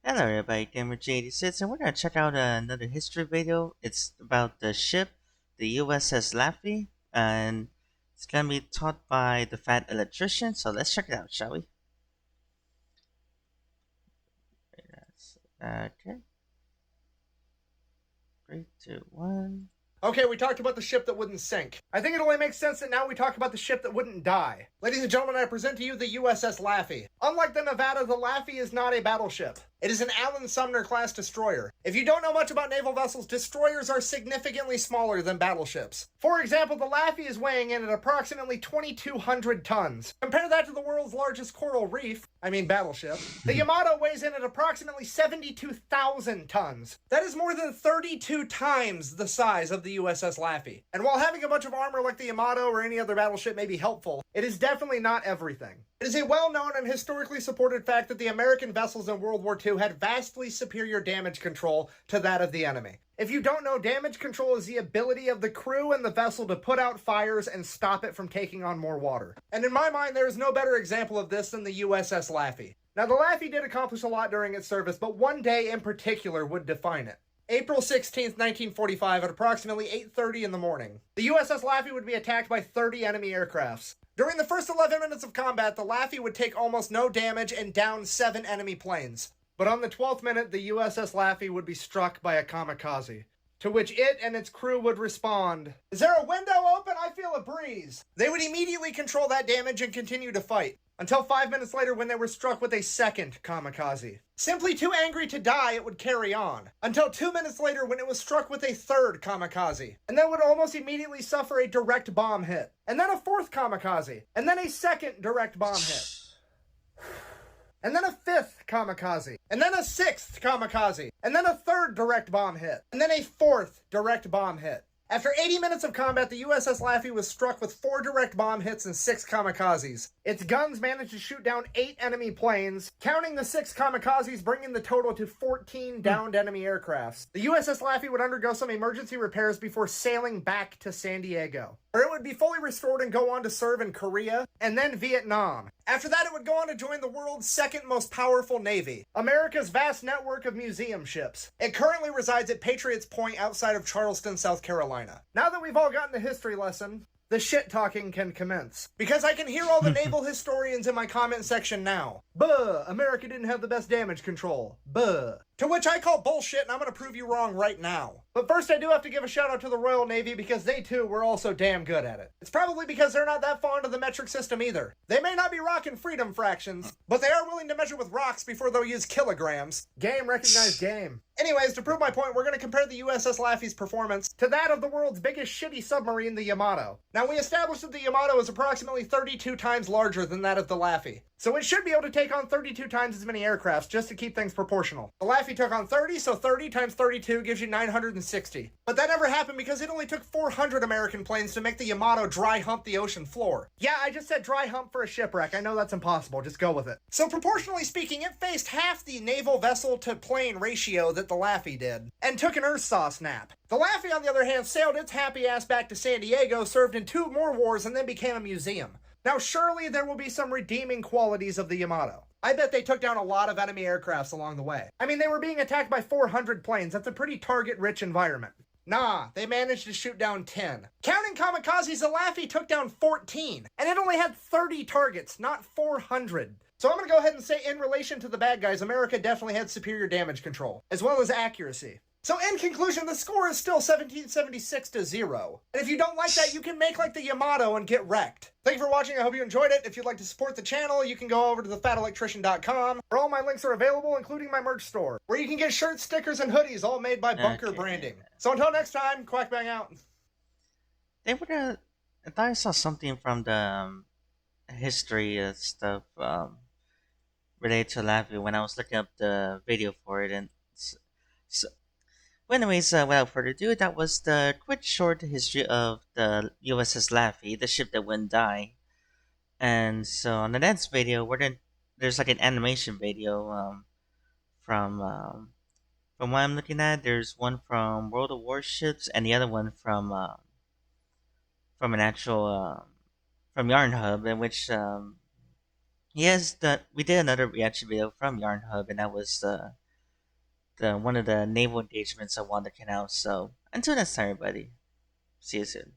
Hello everybody, Gamer86, and we're going to check out another history video. It's about the ship, the USS Laffey, and it's going to be taught by the Fat Electrician, so let's check it out, shall we? Yes. Okay, 3, 2, 1. Okay, we talked about the ship that wouldn't sink. I think it only makes sense that now we talk about the ship that wouldn't die. Ladies and gentlemen, I present to you the USS Laffey. Unlike the Nevada, the Laffey is not a battleship. It is an Allen Sumner class destroyer. If you don't know much about naval vessels, destroyers are significantly smaller than battleships. For example, the Laffey is weighing in at approximately 2,200 tons. Compare that to the world's largest coral reef, battleship. The Yamato weighs in at approximately 72,000 tons. That is more than 32 times the size of the USS Laffey. And while having a bunch of armor like the Yamato or any other battleship may be helpful, it is definitely not everything. It is a well-known and historically supported fact that the American vessels in World War II had vastly superior damage control to that of the enemy. If you don't know, damage control is the ability of the crew and the vessel to put out fires and stop it from taking on more water. And in my mind, there is no better example of this than the USS Laffey. Now, the Laffey did accomplish a lot during its service, but one day in particular would define it. April 16th, 1945, at approximately 8:30 in the morning. The USS Laffey would be attacked by 30 enemy aircrafts. During the first 11 minutes of combat, the Laffey would take almost no damage and down 7 enemy planes. But on the 12th minute, the USS Laffey would be struck by a kamikaze, to which it and its crew would respond, "Is there a window open? I feel a breeze." They would immediately control that damage and continue to fight, until 5 minutes later when they were struck with a second kamikaze. Simply too angry to die, it would carry on, until 2 minutes later when it was struck with a third kamikaze, and then would almost immediately suffer a direct bomb hit, and then a fourth kamikaze, and then a second direct bomb hit. And then a fifth kamikaze, and then a sixth kamikaze, and then a third direct bomb hit, and then a fourth direct bomb hit. After 80 minutes of combat, the USS Laffey was struck with 4 direct bomb hits and 6 kamikazes. Its guns managed to shoot down 8 enemy planes, counting the 6 kamikazes, bringing the total to 14 downed enemy aircrafts. The USS Laffey would undergo some emergency repairs before sailing back to San Diego, where it would be fully restored and go on to serve in Korea and then Vietnam. After that, it would go on to join the world's second most powerful navy, America's vast network of museum ships. It currently resides at Patriots Point outside of Charleston, South Carolina. Now that we've all gotten the history lesson, the shit talking can commence. Because I can hear all the naval historians in my comment section now. Buh, America didn't have the best damage control. Buh. To which I call bullshit, and I'm gonna prove you wrong right now. But first I do have to give a shout out to the Royal Navy because they too were also damn good at it. It's probably because they're not that fond of the metric system either. They may not be rocking freedom fractions, but they are willing to measure with rocks before they'll use kilograms. Game recognized game. Anyways, to prove my point, we're going to compare the USS Laffey's performance to that of the world's biggest shitty submarine, the Yamato. Now, we established that the Yamato is approximately 32 times larger than that of the Laffey, so it should be able to take on 32 times as many aircrafts just to keep things proportional. The Laffey took on 30, so 30 times 32 gives you 960. But that never happened because it only took 400 American planes to make the Yamato dry hump the ocean floor. Yeah, I just said dry hump for a shipwreck. I know that's impossible. Just go with it. So proportionally speaking, it faced half the naval vessel to plane ratio that the Laffey did, and took an earthsaw snap. The Laffey, on the other hand, sailed its happy ass back to San Diego, served in 2 more wars, and then became a museum. Now, surely there will be some redeeming qualities of the Yamato. I bet they took down a lot of enemy aircrafts along the way. I mean, they were being attacked by 400 planes. That's a pretty target-rich environment. Nah, they managed to shoot down 10. Counting kamikazes, the Laffey took down 14, and it only had 30 targets, not 400. So I'm going to go ahead and say, in relation to the bad guys, America definitely had superior damage control, as well as accuracy. So in conclusion, the score is still 1776-0. And if you don't like that, you can make like the Yamato and get wrecked. Thank you for watching. I hope you enjoyed it. If you'd like to support the channel, you can go over to thefatelectrician.com, where all my links are available, including my merch store, where you can get shirts, stickers, and hoodies, all made by Bunker Branding. So until next time, Quack Bang out. They would have. I thought I saw something from the history stuff related to Laffey when I was looking up the video for it, and so, well, anyways, without further ado, that was the quick short history of the USS Laffey, the ship that wouldn't die. And so on the next video, there's like an animation video from what I'm looking at. There's one from World of Warships and the other one from an actual from Yarn Hub, in which we did another reaction video from Yarn Hub, and that was one of the naval engagements on the canal. So until next time, everybody. See you soon.